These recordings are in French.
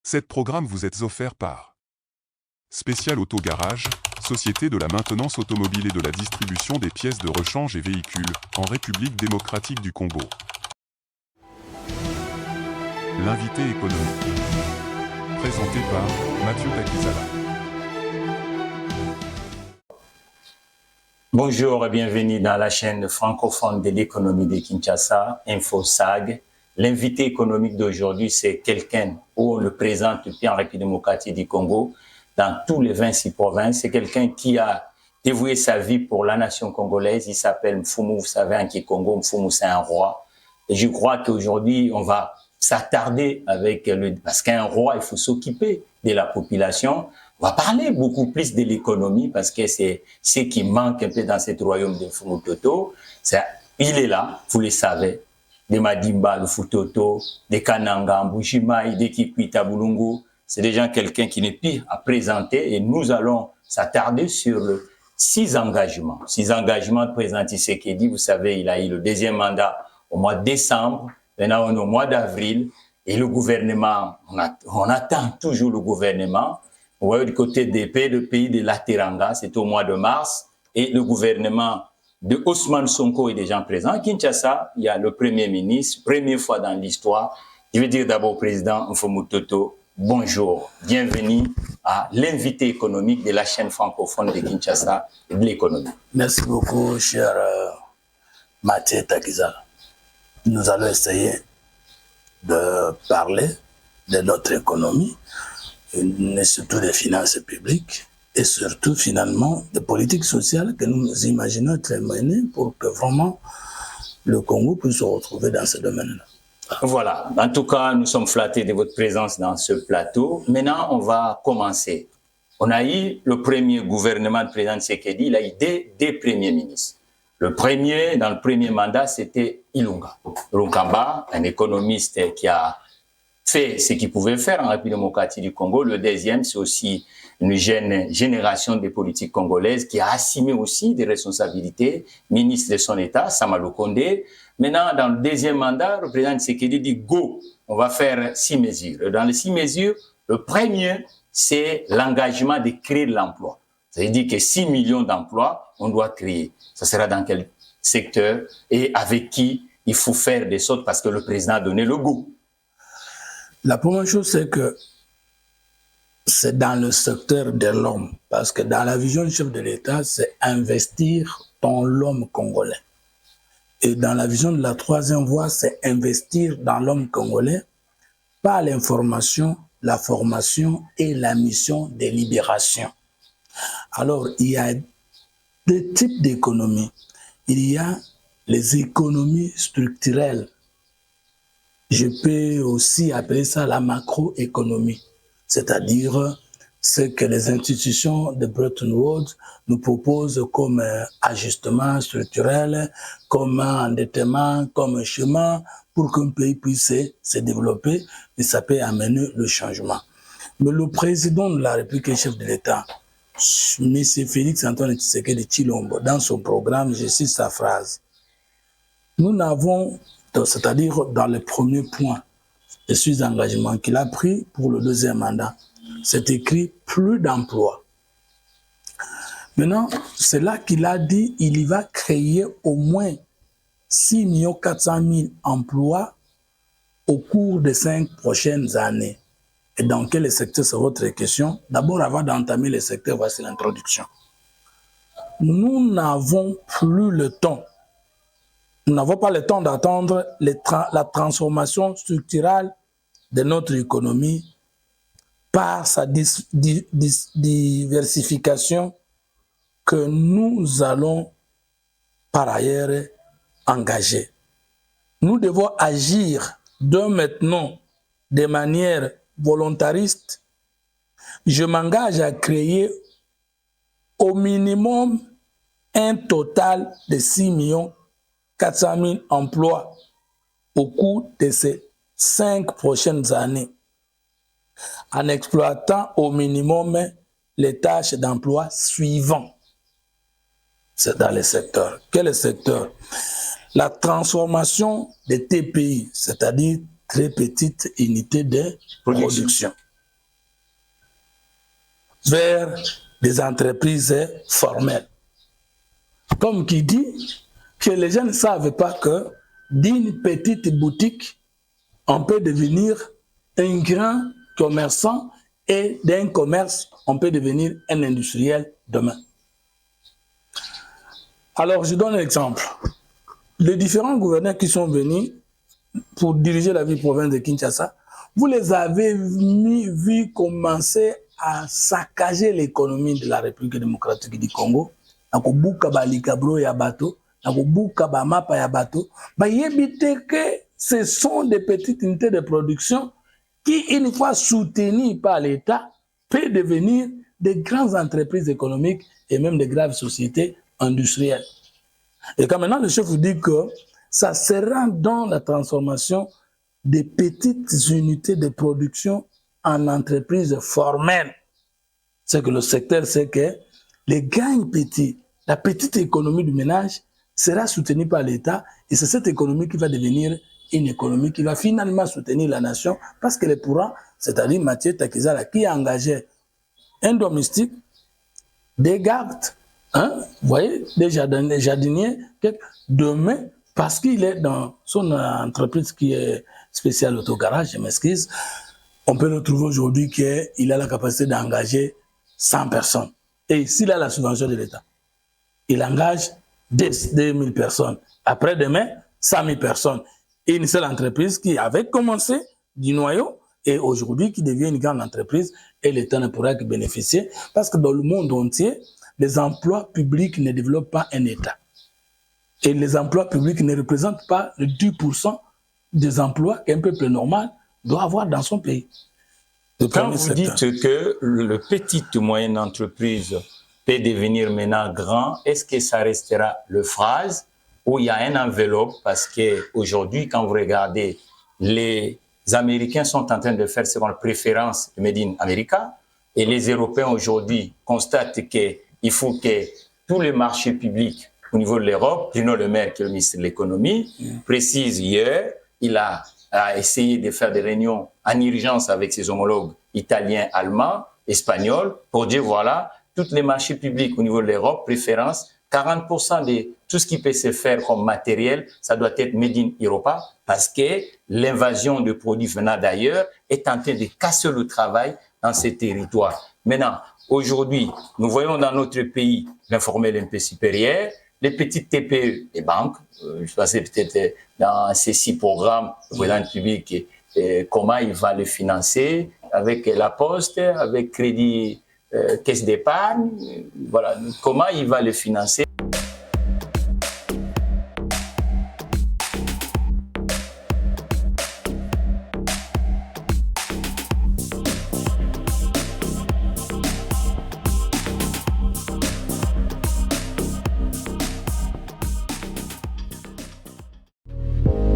Cette programme vous est offert par Spécial Auto Garage, société de la maintenance automobile et de la distribution des pièces de rechange et véhicules, en République démocratique du Congo. L'invité économique. Présenté par Mathieu Takizala. Bonjour et bienvenue dans la chaîne francophone de l'économie de Kinshasa, InfoSag. L'invité économique d'aujourd'hui, c'est quelqu'un où on le présente depuis en République démocratique du Congo, dans tous les 26 provinces. C'est quelqu'un qui a dévoué sa vie pour la nation congolaise. Il s'appelle Mfumu, vous savez, en Kikongo, Mfumu, c'est un roi. Et je crois qu'aujourd'hui, on va s'attarder avec le... Parce qu'un roi, il faut s'occuper de la population. On va parler beaucoup plus de l'économie parce que c'est ce qui manque un peu dans ce royaume de Mfumu Toto. Il est là, vous le savez. De Madimba, le Futoto, de Kananga, Mbujimaï, de Kikwita, Bulungu. C'est déjà quelqu'un qui n'est pire à présenter et nous allons s'attarder sur 6 engagements. 6 engagements de président Tshisekedi. Vous savez, il a eu le deuxième mandat au mois de décembre. Maintenant, on est au mois d'avril et le gouvernement, on attend toujours le gouvernement. Vous voyez, du côté des pays, le pays de la Teranga, c'est au mois de mars et le gouvernement de Ousmane Sonko est déjà présent. À Kinshasa, il y a le Premier ministre, première fois dans l'histoire. Je veux dire d'abord au président Mfumu Toto, bonjour, bienvenue à l'invité économique de la chaîne francophone de Kinshasa et de l'économie. Merci beaucoup, cher Mathieu Takizala. Nous allons essayer de parler de notre économie, mais surtout des finances publiques, et surtout, finalement, des politiques sociales que nous imaginons être menées pour que vraiment le Congo puisse se retrouver dans ce domaine-là. Voilà. En tout cas, nous sommes flattés de votre présence dans ce plateau. Maintenant, on va commencer. On a eu le premier gouvernement de président Tshisekedi, il a eu des premiers ministres. Le premier, dans le premier mandat, c'était Ilunga. Lunkamba, un économiste qui a fait ce qu'il pouvait faire en République démocratique du Congo. Le deuxième, c'est aussi une jeune génération des politiques congolaises qui a assumé aussi des responsabilités, ministre de son État, Samalou Kondé. Maintenant, dans le deuxième mandat, le président Tshisekedi dit « Go, on va faire 6 mesures ». Et dans les 6 mesures, le premier, c'est l'engagement de créer de l'emploi. Ça veut dire que 6 millions d'emplois, on doit créer. Ça sera dans quel secteur et avec qui il faut faire des sortes parce que le président a donné le go. La première chose, c'est que c'est dans le secteur de l'homme. Parce que dans la vision du chef de l'État, c'est investir dans l'homme congolais. Et dans la vision de la troisième voie, c'est investir dans l'homme congolais par l'information, la formation et la mission de libération. Alors, il y a 2 types d'économies. Il y a les économies structurelles. Je peux aussi appeler ça la macroéconomie, c'est-à-dire ce que les institutions de Bretton Woods nous proposent comme ajustement structurel, comme endettement, comme chemin pour qu'un pays puisse se développer et ça peut amener le changement. Mais le président de la République et chef de l'État, M. Félix-Antoine Tshisekedi Tshilombo, dans son programme, je cite sa phrase, nous n'avons, c'est-à-dire dans le premier point, les 6 engagements qu'il a pris pour le deuxième mandat, c'est écrit plus d'emplois. Maintenant, c'est là qu'il a dit qu'il va créer au moins 6 400 000 emplois au cours des 5 prochaines années. Et dans quel secteur, c'est votre question? D'abord, avant d'entamer le secteur, voici l'introduction. Nous n'avons plus le temps. Nous n'avons pas le temps d'attendre la transformation structurelle de notre économie par sa diversification que nous allons par ailleurs engager. Nous devons agir de maintenant de manière volontariste. Je m'engage à créer au minimum un total de 6 400 000 emplois au cours de ces 5 prochaines années, en exploitant au minimum les tâches d'emploi suivantes. C'est dans les secteurs. Quel secteur? La transformation des TPI, c'est-à-dire très petites unités de production. vers des entreprises formelles. Comme qui dit que les gens ne savent pas que d'une petite boutique, on peut devenir un grand commerçant et d'un commerce, on peut devenir un industriel demain. Alors, je donne un exemple. Les différents gouverneurs qui sont venus pour diriger la ville province de Kinshasa, vous les avez vus commencer à saccager l'économie de la République démocratique du Congo. Nakobuka ba likabro ya bato, nakobuka ba mapa ya bato, ba yebite que ce sont des petites unités de production qui, une fois soutenues par l'État, peuvent devenir des grandes entreprises économiques et même de graves sociétés industrielles. Et quand maintenant le chef vous dit que ça sera dans la transformation des petites unités de production en entreprises formelles. C'est que le secteur sait que les gains petits, la petite économie du ménage sera soutenue par l'État et c'est cette économie qui va devenir une économie qui va finalement soutenir la nation parce qu'elle pourra, c'est-à-dire Mathieu Takizala qui a engagé un domestique, des gardes, hein, vous voyez, des jardiniers, demain, parce qu'il est dans son entreprise qui est spéciale autogarage, je m'excuse, on peut le trouver aujourd'hui qu'il a la capacité d'engager 100 personnes. Et s'il a la subvention de l'État, il engage 2000 personnes. Après-demain, 100 000 personnes. Et une seule entreprise qui avait commencé du noyau et aujourd'hui qui devient une grande entreprise et l'État ne pourra que bénéficier parce que dans le monde entier, les emplois publics ne développent pas un État. Et les emplois publics ne représentent pas le 10% des emplois qu'un peuple normal doit avoir dans son pays. Quand vous dites que le petit ou moyenne entreprise peut devenir maintenant grand, est-ce que ça restera le phrase où il y a une enveloppe? Parce qu'aujourd'hui, quand vous regardez, les Américains sont en train de faire ce qu'on appelle préférence de Made in America et les Européens aujourd'hui constatent qu'il faut que tous les marchés publics au niveau de l'Europe, Bruno Le Maire, qui est le ministre de l'économie, précise hier, il a essayé de faire des réunions en urgence avec ses homologues italiens, allemands, espagnols, pour dire voilà, tous les marchés publics au niveau de l'Europe, préférence, 40% de tout ce qui peut se faire comme matériel, ça doit être made in Europa, parce que l'invasion de produits venant d'ailleurs est en train de casser le travail dans ces territoires. Maintenant, aujourd'hui, nous voyons dans notre pays l'informel un peu supérieur, les petites TPE, les banques, je pensais peut-être dans ces 6 programmes, le président public, comment il va les financer, avec la Poste, avec Crédit Caisse d'épargne, voilà, comment il va les financer.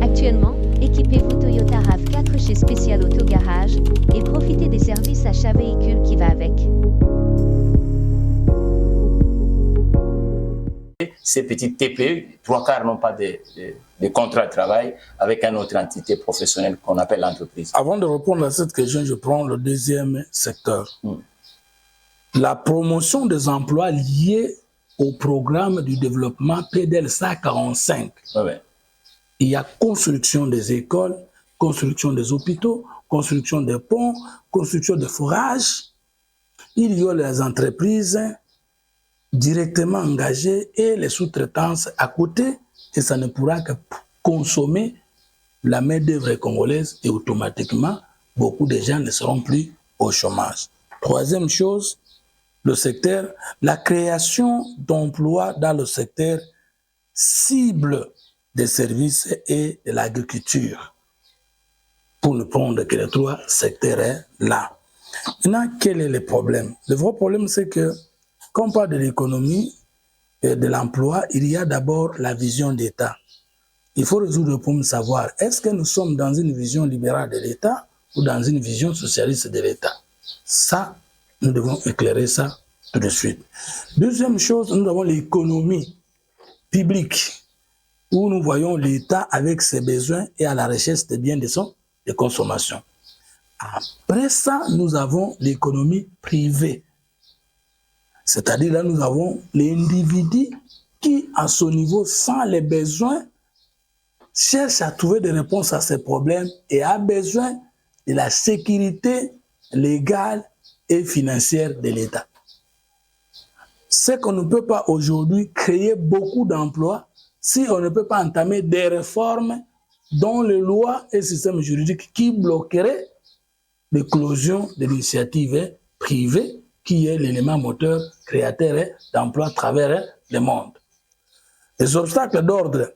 Actuellement, équipez-vous Toyota RAV4 chez Spécial Auto Garage et profitez des services achat véhicule qui va avec. Ces petites TPE, 3/4 n'ont pas de contrat de travail avec une autre entité professionnelle qu'on appelle l'entreprise. Avant de répondre à cette question, je prends le deuxième secteur. La promotion des emplois liés au programme du développement PDL 145. Ouais. Il y a construction des écoles, construction des hôpitaux, construction des ponts, construction des forages. Il y a les entreprises directement engagées et les sous-traitances à côté, et ça ne pourra que consommer la main-d'œuvre congolaise et automatiquement, beaucoup de gens ne seront plus au chômage. Troisième chose, le secteur, la création d'emplois dans le secteur cible des services et de l'agriculture, pour ne prendre que les 3 secteurs-là. Maintenant, quel est le problème? Le vrai problème, c'est que quand on parle de l'économie et de l'emploi, il y a d'abord la vision d'État. Il faut résoudre le problème de savoir, est-ce que nous sommes dans une vision libérale de l'État ou dans une vision socialiste de l'État? Ça, nous devons éclairer ça tout de suite. Deuxième chose, nous avons l'économie publique, où nous voyons l'État avec ses besoins et à la recherche des biens de consommation. Après ça, nous avons l'économie privée, C'est-à-dire là, nous avons l'individu qui, à son niveau, sans les besoins, cherche à trouver des réponses à ces problèmes et a besoin de la sécurité légale et financière de l'État. C'est qu'on ne peut pas aujourd'hui créer beaucoup d'emplois si on ne peut pas entamer des réformes dans les lois et systèmes juridiques qui bloqueraient l'éclosion de l'initiative privée qui est l'élément moteur créateur d'emplois à travers le monde. Les obstacles d'ordre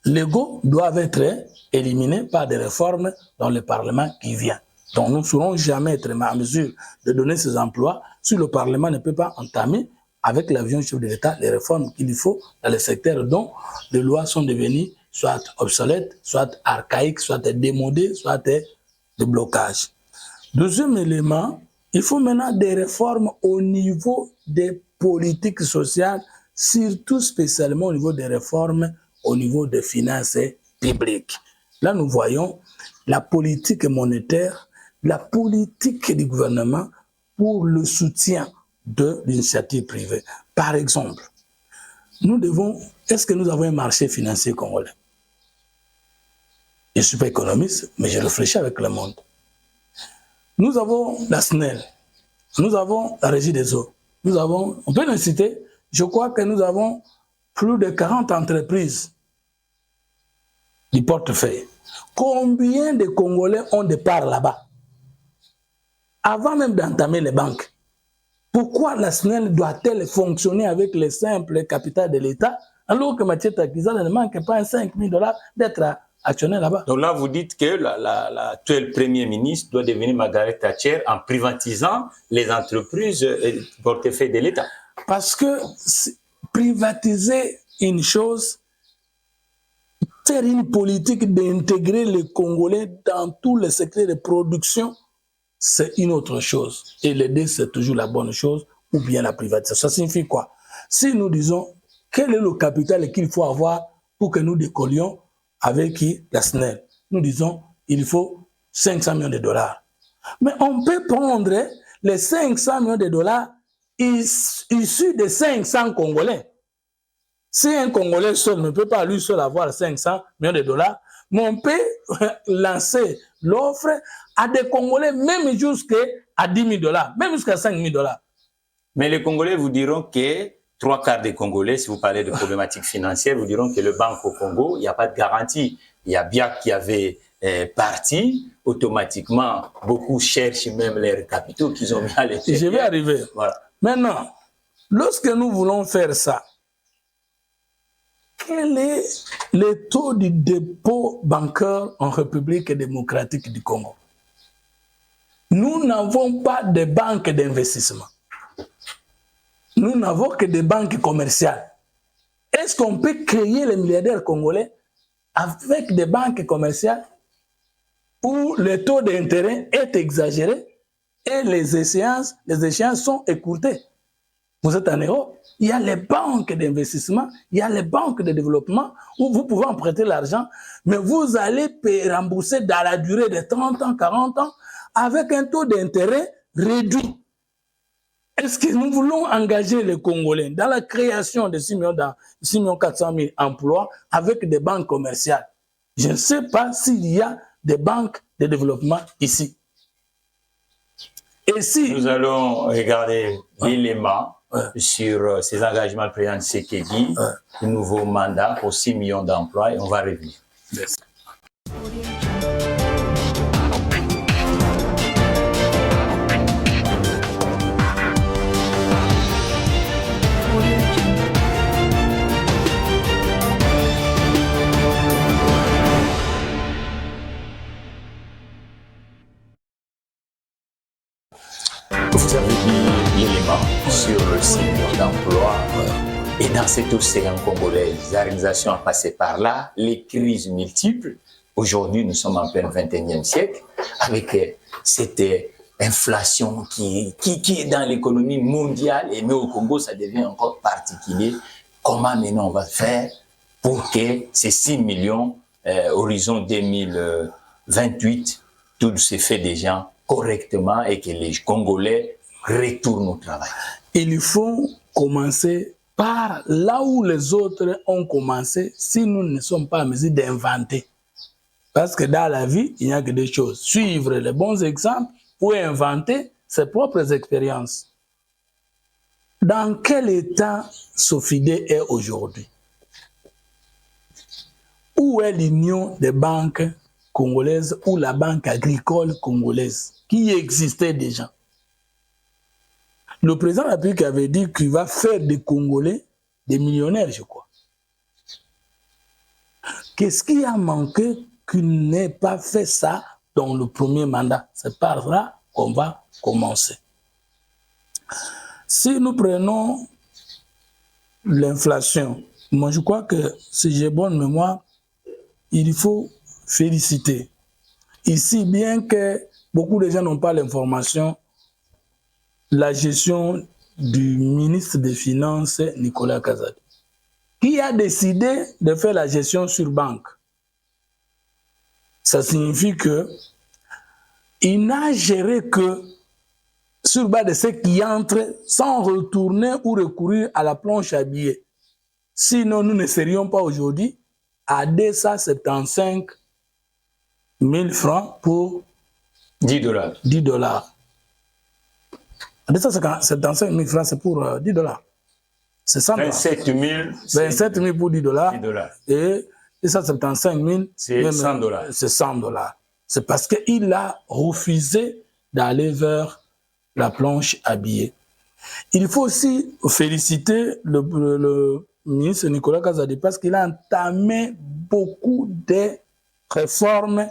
légaux doivent être éliminés par des réformes dans le Parlement qui vient. Donc nous ne serons jamais être en mesure de donner ces emplois si le Parlement ne peut pas entamer avec l'avion chef de l'État les réformes qu'il faut dans les secteurs dont les lois sont devenues soit obsolètes, soit archaïques, soit démodées, soit des blocages. Deuxième élément, il faut maintenant des réformes au niveau des politiques sociales, surtout spécialement au niveau des réformes au niveau des finances publiques. Là, nous voyons la politique monétaire, la politique du gouvernement pour le soutien de l'initiative privée. Par exemple, est-ce que nous avons un marché financier congolais? Je ne suis pas économiste, mais je réfléchis avec le monde. Nous avons la SNEL, nous avons la Régie des eaux, on peut les citer, je crois que nous avons plus de 40 entreprises du portefeuille. Combien de Congolais ont des parts là-bas? Avant même d'entamer les banques, pourquoi la SNEL doit-elle fonctionner avec les simples capitales de l'État alors que Mathieu Takizala ne manque pas 5 000 $ d'être actionnaire là-bas? Donc là, vous dites que l'actuel Premier ministre doit devenir Margaret Thatcher en privatisant les entreprises et le portefeuille de l'État. Parce que privatiser une chose, faire une politique d'intégrer les Congolais dans tous les secteurs de production, c'est une autre chose. Et l'aider, c'est toujours la bonne chose, ou bien la privatisation. Ça signifie quoi? Si nous disons, quel est le capital qu'il faut avoir pour que nous décollions avec la SNEL? Nous disons, il faut 500 millions de dollars. Mais on peut prendre les 500 millions de dollars issus de 500 Congolais. Si un Congolais seul ne peut pas lui seul avoir 500 millions de dollars, mais on peut lancer l'offre à des Congolais même jusqu'à 10 000 $, même jusqu'à 5 000 $. Mais les Congolais vous diront que 3/4 des Congolais, si vous parlez de problématiques financières, vous diront que le banque au Congo, il n'y a pas de garantie. Il y a bien qui avait parti, automatiquement, beaucoup cherchent même leurs capitaux qu'ils ont mis à l'extérieur. Je vais arriver. Voilà. Maintenant, lorsque nous voulons faire ça, quel est le taux du dépôt bancaire en République démocratique du Congo? Nous n'avons pas de banque d'investissement. Nous n'avons que des banques commerciales. Est-ce qu'on peut créer les milliardaires congolais avec des banques commerciales où le taux d'intérêt est exagéré et les échéances sont écourtées? Vous êtes en Europe, il y a les banques d'investissement, il y a les banques de développement où vous pouvez emprunter l'argent, mais vous allez rembourser dans la durée de 30 ans, 40 ans avec un taux d'intérêt réduit. Est-ce que nous voulons engager les Congolais dans la création de 6 400 000 emplois avec des banques commerciales? Je ne sais pas s'il y a des banques de développement ici. Et si nous allons regarder l'élément sur ces engagements du président Tshisekedi, le nouveau mandat pour 6 millions d'emplois, et on va revenir. Yes. Vous avez dit l'élément sur le 6 millions d'emplois. Et dans cette océan congolais, les organisations ont passé par là, les crises multiples. Aujourd'hui, nous sommes en plein 21e siècle, avec cette inflation qui est dans l'économie mondiale, et mais au Congo, ça devient encore particulier. Comment maintenant on va faire pour que ces 6 millions, horizon 2028, tout se fait déjà correctement et que les Congolais retournent au travail. Il faut commencer par là où les autres ont commencé si nous ne sommes pas en mesure d'inventer. Parce que dans la vie, il n'y a que deux choses. Suivre les bons exemples ou inventer ses propres expériences. Dans quel état Sofidé est aujourd'hui? Où est l'union des banques congolaises ou la banque agricole congolaise qui existait déjà? Le président de la République avait dit qu'il va faire des Congolais des millionnaires, je crois. Qu'est-ce qui a manqué qu'il n'ait pas fait ça dans le premier mandat? C'est par là qu'on va commencer. Si nous prenons l'inflation, moi je crois que si j'ai bonne mémoire, il faut féliciter. Ici, bien que beaucoup de gens n'ont pas l'information, la gestion du ministre des Finances, Nicolas Kazadi, qui a décidé de faire la gestion sur banque. Ça signifie qu'il n'a géré que sur base de ce qui entre sans retourner ou recourir à la planche à billets. Sinon, nous ne serions pas aujourd'hui à 275 000 francs pour 10 dollars. 10 dollars. 275 000 francs, c'est pour 10 dollars. C'est 100 dollars. 27 000 pour 10 dollars. Et 275 000, c'est 100 dollars. C'est 100 dollars. C'est parce qu'il a refusé d'aller vers la planche à billets. Il faut aussi féliciter le ministre Nicolas Kazadi parce qu'il a entamé beaucoup de réformes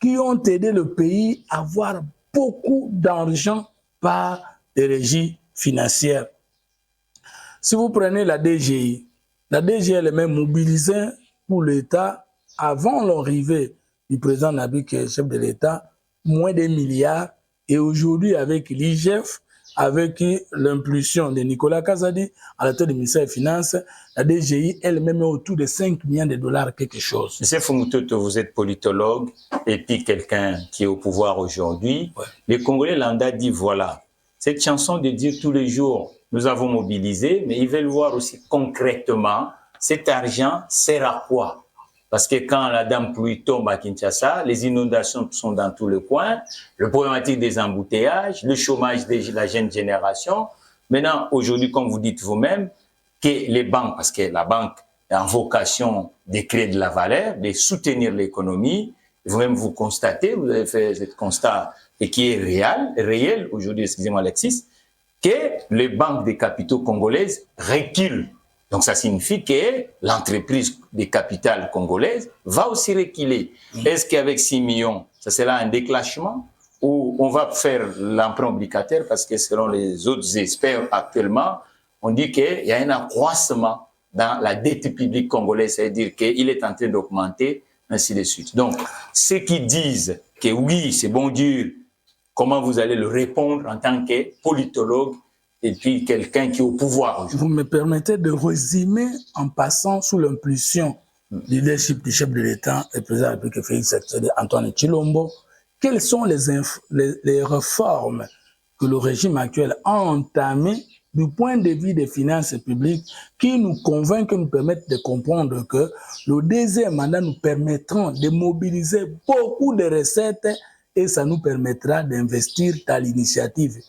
qui ont aidé le pays à avoir beaucoup d'argent par les régies financières. Si vous prenez la DGI elle est même mobilisée pour l'État avant l'arrivée du président Nabi, qui est chef de l'État, moins de milliards. Et aujourd'hui, avec l'IGF, avec l'impulsion de Nicolas Kazadi à la tête du ministère des Finances, la DGI elle-même est autour de 5 millions de dollars quelque chose. M. Fumutoto, vous êtes politologue et puis quelqu'un qui est au pouvoir aujourd'hui. Ouais. Les Congolais lambda dit voilà, cette chanson de dire tous les jours, nous avons mobilisé, mais ils veulent voir aussi concrètement cet argent sert à quoi? Parce que quand la dame pluie tombe à Kinshasa, les inondations sont dans tous les coins, le problématique des embouteillages, le chômage de la jeune génération. Maintenant, aujourd'hui, comme vous dites vous-même, que les banques, parce que la banque a en vocation de créer de la valeur, de soutenir l'économie, vous-même vous constatez, vous avez fait ce constat et qui est réel aujourd'hui, excusez-moi Alexis, que les banques des capitaux congolaises reculent. Donc, ça signifie que l'entreprise des capitales congolaises va aussi reculer. Est-ce qu'avec 6 millions, ça sera un déclenchement ou on va faire l'emprunt obligataire parce que selon les autres experts actuellement, on dit qu'il y a un accroissement dans la dette publique congolaise, c'est-à-dire qu'il est en train d'augmenter, ainsi de suite. Donc, ceux qui disent que oui, c'est bon dur, comment vous allez le répondre en tant que politologue et puis quelqu'un qui est au pouvoir. Vous me permettez de résumer en passant sous l'impulsion du leadership du chef de l'État et président de la République Félix Antoine Tshilombo, quelles sont les réformes que le régime actuel a entamées du point de vue des finances publiques qui nous convainquent, nous permettent de comprendre que le deuxième mandat nous permettra de mobiliser beaucoup de recettes et ça nous permettra d'investir dans l'initiative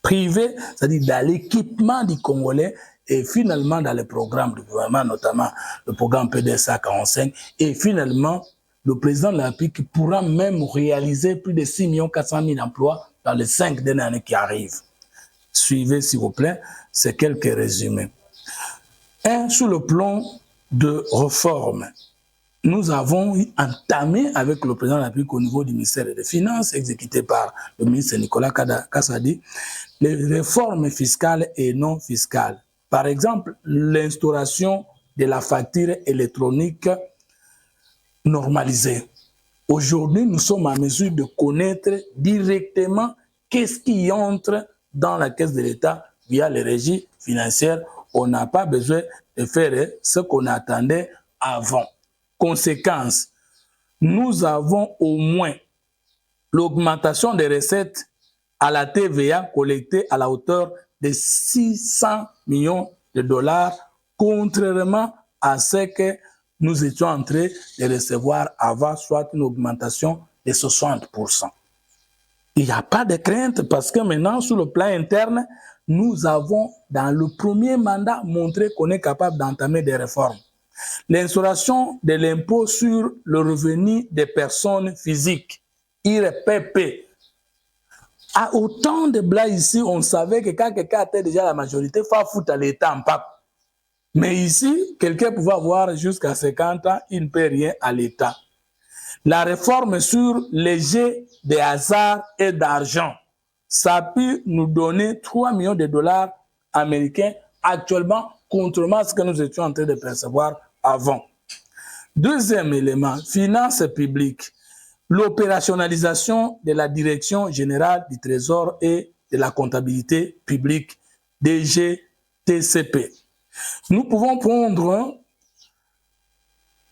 privée, c'est-à-dire dans l'équipement du Congolais et finalement dans les programmes du gouvernement, notamment le programme PDSA 45 et finalement le président de la République pourra même réaliser plus de 6 400 000 emplois dans les 5 dernières années qui arrivent. Suivez s'il vous plaît, c'est quelques résumés. Sur le plan de réforme, nous avons entamé avec le président de la République au niveau du ministère des Finances, exécuté par le ministre Nicolas Kazadi, les réformes fiscales et non fiscales. Par exemple, l'instauration de la facture électronique normalisée. Aujourd'hui, nous sommes en mesure de connaître directement qu'est-ce qui entre dans la caisse de l'État via les régies financières. On n'a pas besoin de faire ce qu'on attendait avant. Conséquence, nous avons au moins l'augmentation des recettes à la TVA collectée à la hauteur de 600 millions de dollars, contrairement à ce que nous étions en train de recevoir avant, soit une augmentation de 60%. Il n'y a pas de crainte parce que maintenant, sur le plan interne, nous avons, dans le premier mandat, montré qu'on est capable d'entamer des réformes. L'instauration de l'impôt sur le revenu des personnes physiques, IRPP. À autant de blagues ici, on savait que quand quelqu'un était déjà la majorité, il faut foutre à l'État en pape. Mais ici, quelqu'un pouvait avoir jusqu'à 50 ans, il ne paie rien à l'État. La réforme sur les jets de hasard et d'argent, ça a pu nous donner 3 millions de dollars américains actuellement, contrairement à ce que nous étions en train de percevoir avant. Deuxième élément, finances publiques. L'opérationnalisation de la Direction générale du Trésor et de la comptabilité publique, DGTCP. Nous pouvons prendre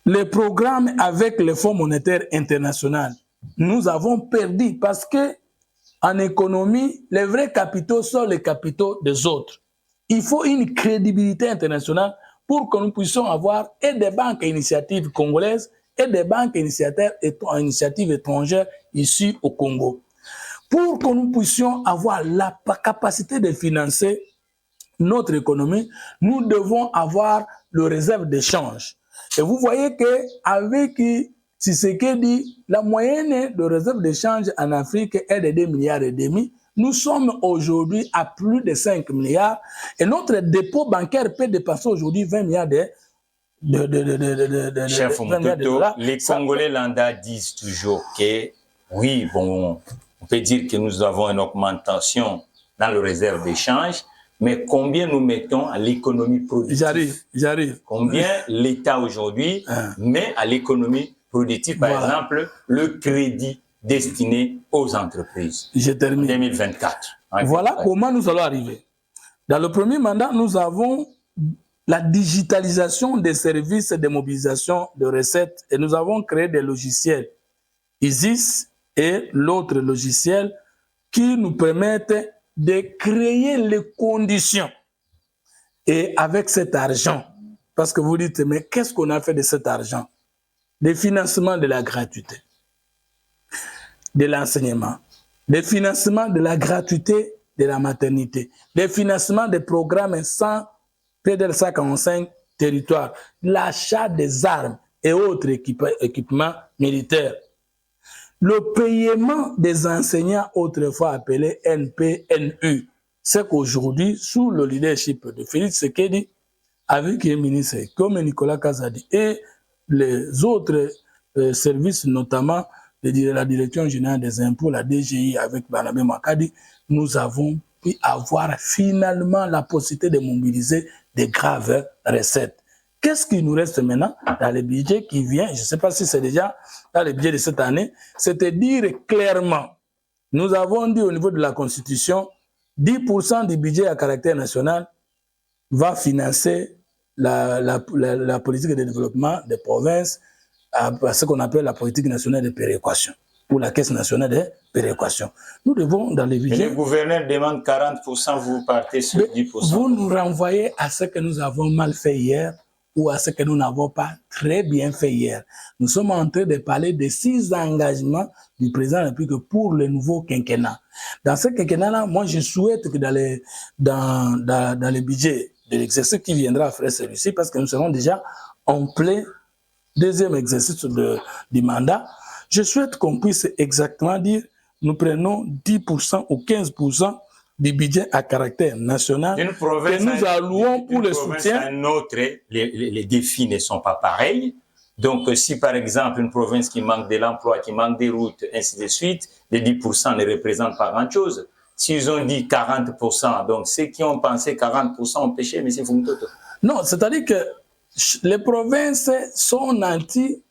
les programmes avec le Fonds monétaire international. Nous avons perdu parce que en économie, les vrais capitaux sont les capitaux des autres. Il faut une crédibilité internationale pour que nous puissions avoir et des banques initiatives congolaises et des banques initiatives étrangères ici au Congo. Pour que nous puissions avoir la capacité de financer notre économie, nous devons avoir le réserve d'échange. Et vous voyez qu'avec Tshisekedi, la moyenne de réserve d'échange en Afrique est de 2,5 milliards. Nous sommes aujourd'hui à plus de 5 milliards et notre dépôt bancaire peut dépasser aujourd'hui 20 milliards de Chef Moutoto, les Congolais lambda disent toujours que oui, bon, on peut dire que nous avons une augmentation dans le réserve d'échange, mais combien nous mettons à l'économie productive? J'arrive. Combien l'État aujourd'hui met à l'économie productive, par exemple, le crédit destiné aux entreprises? Je termine. 2024. Voilà comment nous allons arriver. Dans le premier mandat, nous avons la digitalisation des services de mobilisation de recettes et nous avons créé des logiciels ISIS et l'autre logiciel qui nous permettent de créer les conditions. Et avec cet argent, parce que vous dites, mais qu'est-ce qu'on a fait de cet argent? Des financements de la gratuité, de l'enseignement, des financements de la gratuité de la maternité, des financements des programmes sans PDL 145 territoires, l'achat des armes et autres équipements militaires, le paiement des enseignants autrefois appelés NPNU. C'est qu'aujourd'hui, sous le leadership de Félix Tshisekedi, avec les ministres comme Nicolas Kazadi et les autres services, notamment la Direction générale des impôts, la DGI avec Barnabé Makadi, nous avons pu avoir finalement la possibilité de mobiliser des graves recettes. Qu'est-ce qui nous reste maintenant dans le budget qui vient? Je ne sais pas si c'est déjà dans le budget de cette année. C'est de dire clairement, nous avons dit au niveau de la Constitution, 10% du budget à caractère national va financer la politique de développement des provinces, à ce qu'on appelle la politique nationale de péréquation, ou la caisse nationale de péréquation. Nous devons, dans les budgets... Le gouverneur demande 40%, vous partez sur 10%. Vous nous renvoyez à ce que nous avons mal fait hier, ou à ce que nous n'avons pas très bien fait hier. Nous sommes en train de parler des 6 engagements du président de la République pour le nouveau quinquennat. Dans ce quinquennat-là, moi, je souhaite que dans les budgets de l'exercice qui viendra après celui-ci, parce que nous serons déjà en plein deuxième exercice du mandat, je souhaite qu'on puisse exactement dire, nous prenons 10% ou 15% du budget à caractère national que nous allouons pour le soutien. Un autre, les défis ne sont pas pareils. Donc, si par exemple une province qui manque de l'emploi, qui manque des routes, ainsi de suite, les 10% ne représentent pas grand-chose. S'ils ont dit 40%, donc ceux qui ont pensé 40% ont péché, mais c'est Fumtoto. Non, c'est-à-dire que les provinces sont nantis.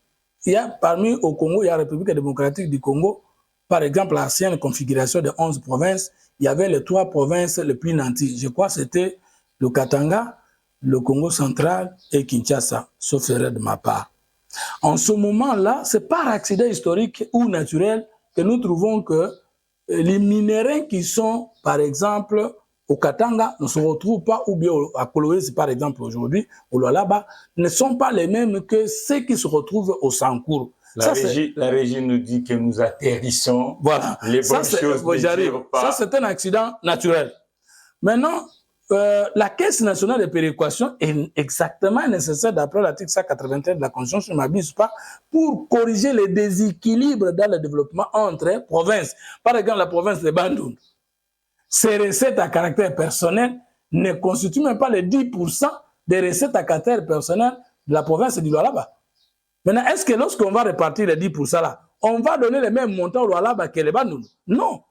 Il y a parmi au Congo, il y a la République démocratique du Congo, par exemple, l'ancienne configuration de 11 provinces, il y avait les 3 provinces les plus nantis. Je crois que c'était le Katanga, le Congo central et Kinshasa, sauf erreur de ma part. En ce moment-là, c'est par accident historique ou naturel que nous trouvons que les minéraux qui sont, par exemple, au Katanga, ne se retrouvent pas, ou bien à Kolwezi, par exemple, aujourd'hui, au Lualaba, ne sont pas les mêmes que ceux qui se retrouvent au Sankourou. La régie nous dit que nous atterrissons. Voilà. Les bonnes choses ne durent pas. Ça, c'est un accident naturel. Maintenant, la Caisse nationale de péréquation est exactement nécessaire, d'après l'article 181 de la Constitution, je ne m'abuse pas, pour corriger les déséquilibres dans le développement entre provinces. Par exemple, la province de Bandung, ses recettes à caractère personnel ne constituent même pas les 10% des recettes à caractère personnel de la province du Lualaba. Maintenant, est-ce que lorsqu'on va répartir les 10% là, on va donner les mêmes montants au Lualaba que les Bandung? Non.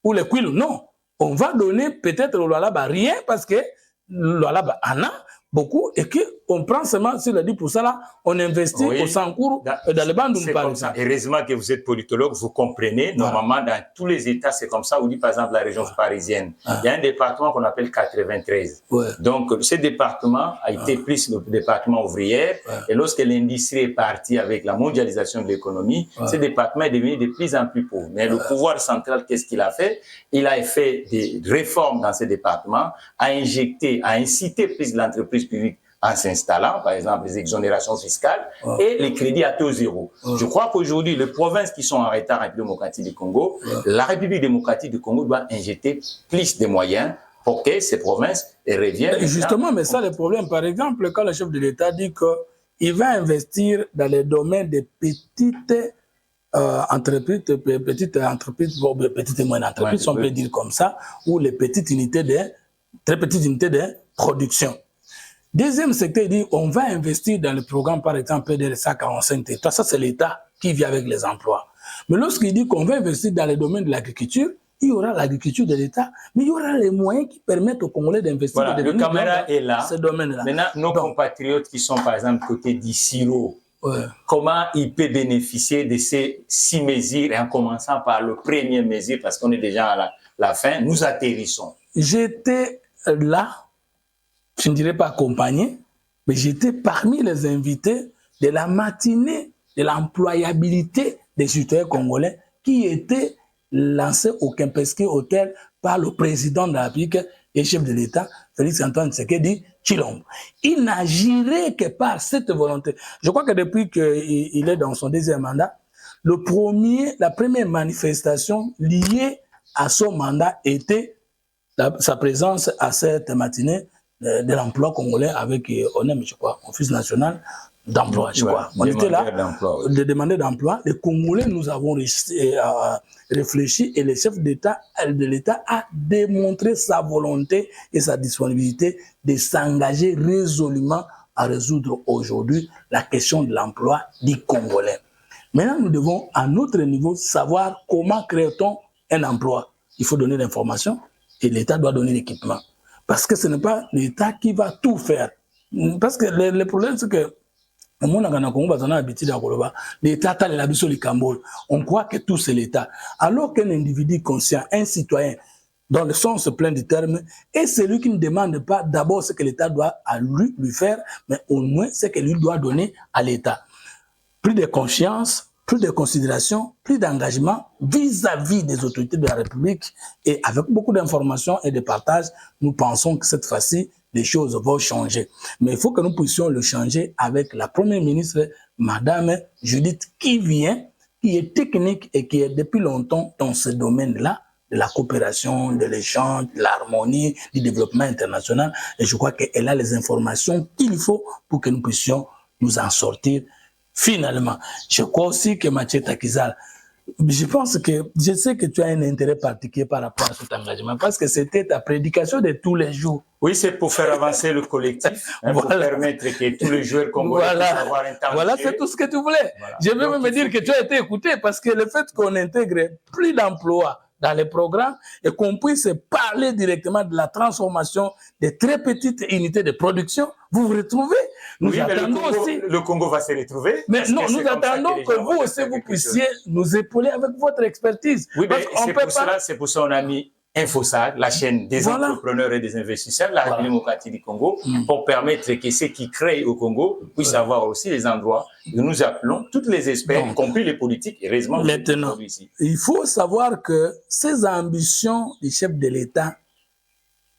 Ou les Kwilu? Non. On va donner peut-être au Lualaba rien parce que le Lualaba en a beaucoup et qu'on prend seulement sur les 10% là, on investit au Sankourou dans le Bandung par exemple. Heureusement que vous êtes politologue, vous comprenez. Normalement, dans tous les États, c'est comme ça. On dit par exemple la région parisienne. Il y a un département qu'on appelle 93. Donc, ce département a été pris le département ouvrier. Et lorsque l'industrie est partie avec la mondialisation de l'économie, ce département est devenu de plus en plus pauvre. Mais le pouvoir central, qu'est-ce qu'il a fait? Il a fait des réformes dans ce département, a injecté, a incité plus l'entreprise publique en s'installant, par exemple les exonérations fiscales et les crédits à taux zéro. Je crois qu'aujourd'hui, les provinces qui sont en retard en République démocratique du Congo, la République démocratique du Congo doit injecter plus de moyens pour que ces provinces reviennent. Et justement, mais ça, le problème, par exemple, quand le chef de l'État dit qu'il va investir dans les domaines des petites entreprises, petites et moyennes entreprises, si on peut dire comme ça, ou les petites unités très petites unités de production. Deuxième secteur, il dit on va investir dans le programme, par exemple, PDRSA 45 territoires. Ça, c'est l'État qui vient avec les emplois. Mais lorsqu'il dit qu'on va investir dans le domaine de l'agriculture, il y aura l'agriculture de l'État, mais il y aura les moyens qui permettent aux Congolais d'investir dans le caméra est là. Ce domaine-là. Maintenant, nos compatriotes qui sont, par exemple, côté d'Issiro, comment ils peuvent bénéficier de ces 6 mesures, et en commençant par le premier mesure, parce qu'on est déjà à la fin, nous atterrissons. J'étais là, je ne dirais pas accompagné, mais j'étais parmi les invités de la matinée de l'employabilité des citoyens congolais qui était lancée au Kempinski Hotel par le président de la République et chef de l'État, Félix Antoine Tshisekedi Tshilombo. Il n'agirait que par cette volonté. Je crois que depuis qu'il est dans son deuxième mandat, la première manifestation liée à son mandat était sa présence à cette matinée de l'emploi congolais avec ONEM, je crois, Office national d'emploi, je crois. On était là, de demander d'emploi. Les Congolais, nous avons réfléchi et le chef d'État de l'État a démontré sa volonté et sa disponibilité de s'engager résolument à résoudre aujourd'hui la question de l'emploi des Congolais. Maintenant, nous devons, à notre niveau, savoir comment crée-t-on un emploi. Il faut donner l'information et l'État doit donner l'équipement. Parce que ce n'est pas l'État qui va tout faire. Parce que le problème, c'est que l'État a l'habitude du Cambodge. On croit que tout c'est l'État. Alors qu'un individu conscient, un citoyen, dans le sens plein du terme, est celui qui ne demande pas d'abord ce que l'État doit à lui faire, mais au moins ce que lui doit donner à l'État. Plus de conscience, plus de considération, plus d'engagement vis-à-vis des autorités de la République. Et avec beaucoup d'informations et de partage, nous pensons que cette fois-ci, les choses vont changer. Mais il faut que nous puissions le changer avec la première ministre, Madame Judith, qui est technique et qui est depuis longtemps dans ce domaine-là, de la coopération, de l'échange, de l'harmonie, du développement international. Et je crois qu'elle a les informations qu'il faut pour que nous puissions nous en sortir. Finalement, je crois aussi que Mathieu Takizal, je sais que tu as un intérêt particulier par rapport à cet engagement, parce que c'était ta prédication de tous les jours. Oui, c'est pour faire avancer le collectif, pour permettre que tous les joueurs congolais puissent avoir un temps. Voilà, c'est tout ce que tu voulais. Je veux même me dire que tu as été écouté, parce que le fait qu'on intègre plus d'emplois dans les programmes et qu'on puisse parler directement de la transformation des très petites unités de production, vous vous retrouvez. Nous attendons aussi. Le Congo va se retrouver. Mais non, nous attendons que vous aussi, vous puissiez nous épauler avec votre expertise. Oui, mais c'est pour ça qu'on a mis InfoSAG, la chaîne des entrepreneurs et des investisseurs de la République démocratique du Congo, pour permettre que ceux qui créent au Congo puissent avoir aussi les endroits où nous appelons tous les experts, y compris les politiques, et heureusement maintenant, ici. Il faut savoir que ces ambitions du chef de l'État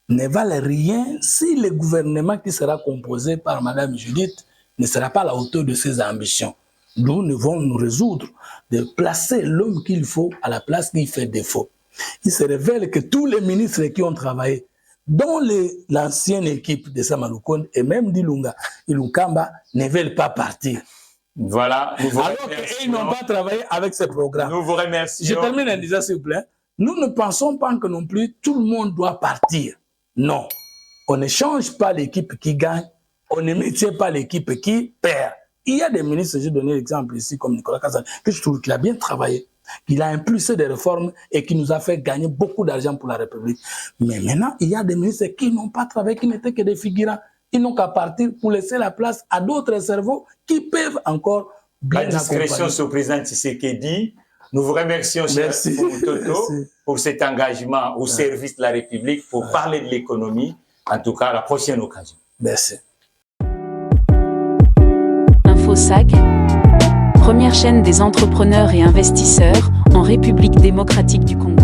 ne valent rien si le gouvernement qui sera composé par Mme Judith ne sera pas à la hauteur de ses ambitions. Nous devons nous résoudre de placer l'homme qu'il faut à la place qui fait défaut. Il se révèle que tous les ministres qui ont travaillé, dont l'ancienne équipe de Samaloukonde et même d'Ilukamba, ne veulent pas partir. Voilà. Alors qu'ils n'ont pas travaillé avec ce programme. Nous vous remercions. Je termine en disant, s'il vous plaît, nous ne pensons pas que non plus tout le monde doit partir. Non. On ne change pas l'équipe qui gagne, on ne maintient pas l'équipe qui perd. Il y a des ministres, j'ai donné l'exemple ici, comme Nicolas Kazan, que je trouve qu'il a bien travaillé. Il a impulsé des réformes et qui nous a fait gagner beaucoup d'argent pour la République. Mais maintenant, il y a des ministres qui n'ont pas travaillé, qui n'étaient que des figurants. Ils n'ont qu'à partir pour laisser la place à d'autres cerveaux qui peuvent encore bien accompagner. La discrétion sur le président Tshisekedi. Nous vous remercions, cher Toto, pour cet engagement au service de la République pour parler de l'économie. En tout cas, à la prochaine occasion. Merci. InfoSAG, première chaîne des entrepreneurs et investisseurs en République démocratique du Congo.